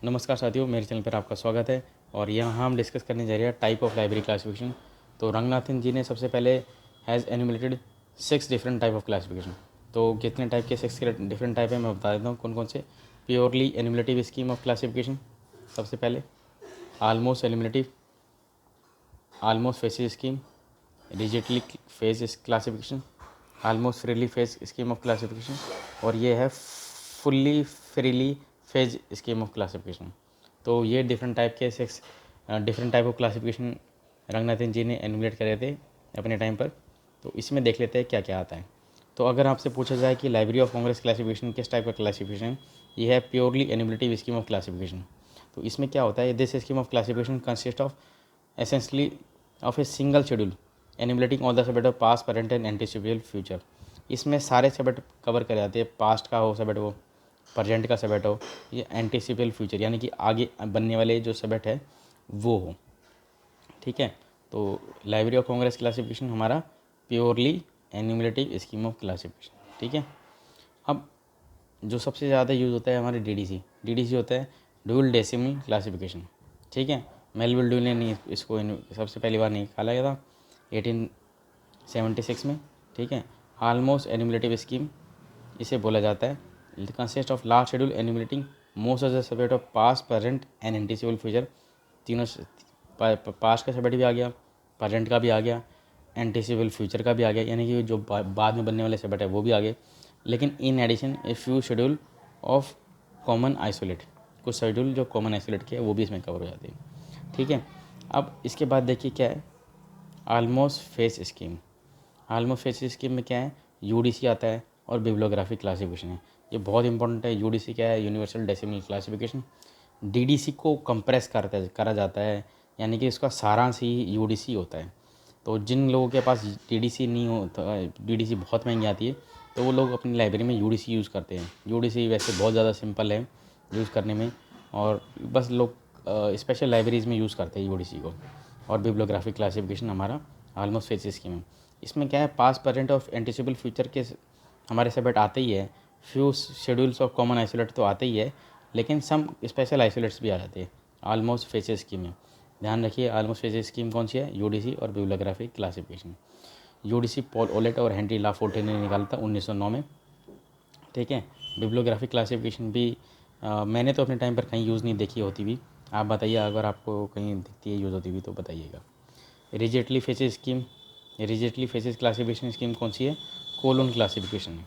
नमस्कार साथियों, मेरे चैनल पर आपका स्वागत है। और यहाँ हम डिस्कस करने जा रहे हैं टाइप ऑफ लाइब्रेरी क्लासिफिकेशन। तो रंगनाथन जी ने सबसे पहले has enumerated 6 different type of classification. तो कितने टाइप के 6 डिफरेंट टाइप है मैं बता देता हूँ कौन कौन से। Purely enumerative scheme of classification, सबसे पहले almost enumerative, almost facets scheme, rigidly face classification, almost freely phase scheme of classification, और ये है fully freely phase scheme of classification. तो ये डिफरेंट टाइप के 6 different type of classification Ranganathan ji ने enumerate करे थे अपने टाइम पर। तो इसमें देख लेते हैं क्या क्या आता है। तो अगर आपसे पूछा जाए कि लाइब्रेरी ऑफ कांग्रेस क्लासिफिकेशन किस टाइप का क्लासिफिकेशन है, ये है purely enumerative scheme of classification. तो इसमें क्या होता है, this scheme of classification consist of essentially of a single schedule enumerating all the subject of past, current and anticipable future. इसमें सारे सबेट कवर कर जाते हैं, पास्ट का हो सबेट हो, प्रेजेंट का सबेट हो, ये एंटीसिपेबल फ्यूचर यानी कि आगे बनने वाले जो सबेट है वो हो। ठीक है, तो लाइब्रेरी ऑफ कांग्रेस क्लासिफिकेशन हमारा purely enumerative scheme of classification. ठीक है, अब जो सबसे ज़्यादा यूज़ होता है हमारे डीडीसी होता है डुअल डेसिमल क्लासिफिकेशन। ठीक है, मेलविल ड्यूल ने इसको सबसे पहली बार निकाला गया था 1876 में। ठीक है, ऑलमोस्ट एन्यूमरेटिव स्कीम इसे बोला जाता है। It consist of last schedule enumerating most of the subject of past, present and anticipable future. तीनों पास्ट का सबेट भी आ गया, प्रेजेंट का भी आ गया, एंटीसिपेबल फ्यूचर का भी आ गया, यानी कि जो बाद में बनने वाले सबेट है वो भी आ गए। लेकिन in addition a few schedule of common isolate, कुछ शेड्यूल जो कॉमन आइसोलेट के वो भी इसमें कवर हो जाते हैं। ठीक है, अब इसके बाद देखिए क्या है almost face scheme. Almost face scheme में क्या है, यूडीसी आता है और बिब्लियोग्राफिक क्लासिफिकेशन है। ये बहुत इंपॉर्टेंट है। यूडीसी क्या है, यूनिवर्सल डेसिमल क्लासिफिकेशन। डीडीसी को कंप्रेस करा जाता है, यानी कि इसका सारांश ही यूडीसी होता है। तो जिन लोगों के पास डीडीसी नहीं होता, डीडीसी बहुत महंगी आती है, तो वो लोग अपनी लाइब्रेरी में यूडीसी यूज़ करते हैं। यूडीसी वैसे बहुत ज़्यादा सिंपल है यूज़ करने में, और बस लोग स्पेशल लाइब्रेरीज़ में यूज़ करते हैं यूडीसी को। और बिब्लियोग्राफिक क्लासिफिकेशन हमारा ऑलमोस्ट फेस स्कीम है। इसमें क्या है, पास्ट, प्रेजेंट और एंटीसिपेबल फ्यूचर के हमारे सबेट आते ही है। Few schedules of common isolate तो आते ही है, लेकिन सम स्पेशल आइसोलेट्स भी आ जाते हैं ऑलमोस्ट फेस स्कीम में। ध्यान रखिए, ऑलमोस्ट फेस स्कीम कौन सी है, यूडीसी और bibliographic classification. UDC Paul OLED और हेनरी लाफोर्टे ने निकाला था 1909 में। ठीक है, बिब्लियोग्राफिक क्लासिफिकेशन भी मैंने तो अपने टाइम पर कहीं यूज़ नहीं देखी होती भी। आप बताइए, अगर आपको कहीं दिखती है यूज़ होती भी तो बताइएगा। Rigidly faces scheme, rigidly faceted classification scheme कौन सी है, कोलोन क्लासिफिकेशन है।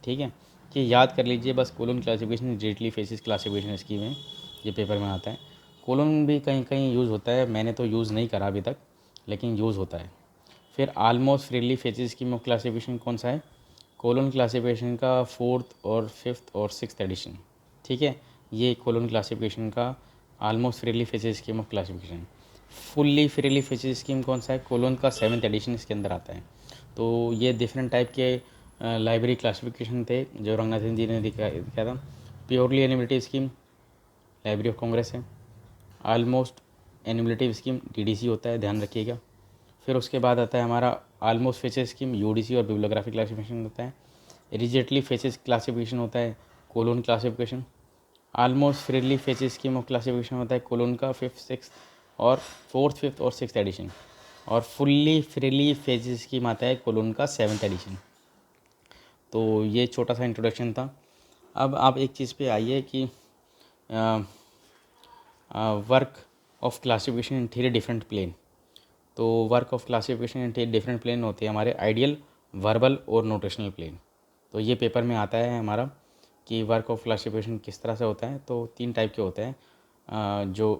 ठीक है, कि याद कर लीजिए बस, colon classification rigidly faceted classification scheme है, ये पेपर में आता है। कोलोन भी कहीं कहीं यूज़ होता है, मैंने तो यूज़ नहीं करा अभी तक, लेकिन यूज़ होता है। फिर almost freely faceted scheme of classification कौन सा है, कोलोन क्लासिफिकेशन का 4th और 5th और 6th एडिशन। ठीक है, ये कोलोन क्लासिफिकेशन का almost freely faceted scheme of classification. Fully freely faceted scheme कौन सा है, कोलोन का 7th एडिशन इसके अंदर आता है। तो ये डिफरेंट टाइप के लाइब्रेरी क्लासिफिकेशन थे जो रंगनाथन जी ने दिखाया था। Purely enumerative scheme library of Congress है। ऑलमोस्ट एन्यूमरेटिव स्कीम डीडीसी होता है, ध्यान रखिएगा। फिर उसके बाद आता है हमारा ऑलमोस्ट फेसेस स्कीम, यूडीसी और बिब्लियोग्राफिक क्लासिफिकेशन होता है। रिजिडली फेसेस क्लासिफिकेशन होता है colon classification. Almost freely faceted scheme of classification होता है कोलोन का 5th, 6th और 4th, 5th और 6th एडिशन। और फुल्ली फ्रीली फेसेस स्कीम आता है कोलोन का 7th एडिशन। तो ये छोटा सा इंट्रोडक्शन था। अब आप एक चीज़ पे आइए कि work of classification in 3 different plane. तो work of classification in 3 different plane होते हैं हमारे, आइडियल, वर्बल और नोटेशनल प्लेन। तो ये पेपर में आता है हमारा कि वर्क ऑफ क्लासिफिकेशन किस तरह से होता है। तो 3 टाइप के होते हैं जो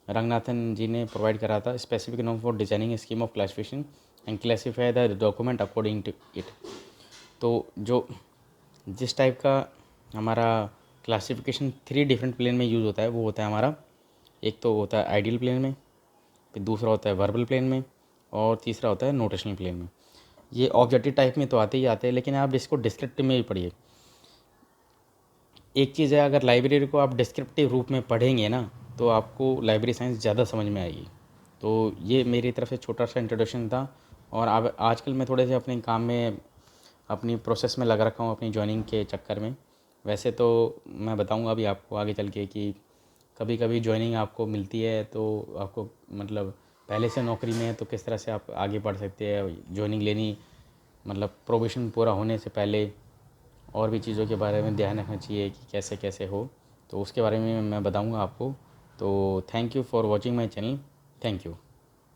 रंगनाथन जी ने प्रोवाइड करा था। Specific norm for designing scheme of classification and classify the document according to it. तो जो जिस टाइप का हमारा क्लासिफिकेशन 3 डिफरेंट प्लेन में यूज़ होता है वो होता है हमारा, एक तो होता है आइडियल प्लेन में, फिर दूसरा होता है वर्बल प्लेन में, और तीसरा होता है नोटेशनल प्लेन में। ये ऑब्जेक्टिव टाइप में तो आते ही आते हैं, लेकिन आप इसको डिस्क्रिप्टिव में भी पढ़िए। एक चीज़ है, अगर लाइब्रेरी को आप डिस्क्रिप्टिव रूप में पढ़ेंगे ना तो आपको लाइब्रेरी साइंस ज़्यादा समझ में आएगी। तो ये मेरी तरफ से छोटा सा इंट्रोडक्शन था। और अब आजकल मैं थोड़े से अपने काम में, अपनी प्रोसेस में लगा रखा हूँ अपनी जॉइनिंग के चक्कर में। वैसे तो मैं बताऊँगा अभी आपको आगे चल के कि कभी कभी ज्वाइनिंग आपको मिलती है तो आपको मतलब पहले से नौकरी में है तो किस तरह से आप आगे बढ़ सकते हैं, ज्वाइनिंग लेनी मतलब प्रोबेशन पूरा होने से पहले, और भी चीज़ों के बारे में ध्यान रखना चाहिए कि कैसे कैसे हो, तो उसके बारे में मैं बताऊंगा आपको। तो thank you for watching my channel. Thank you.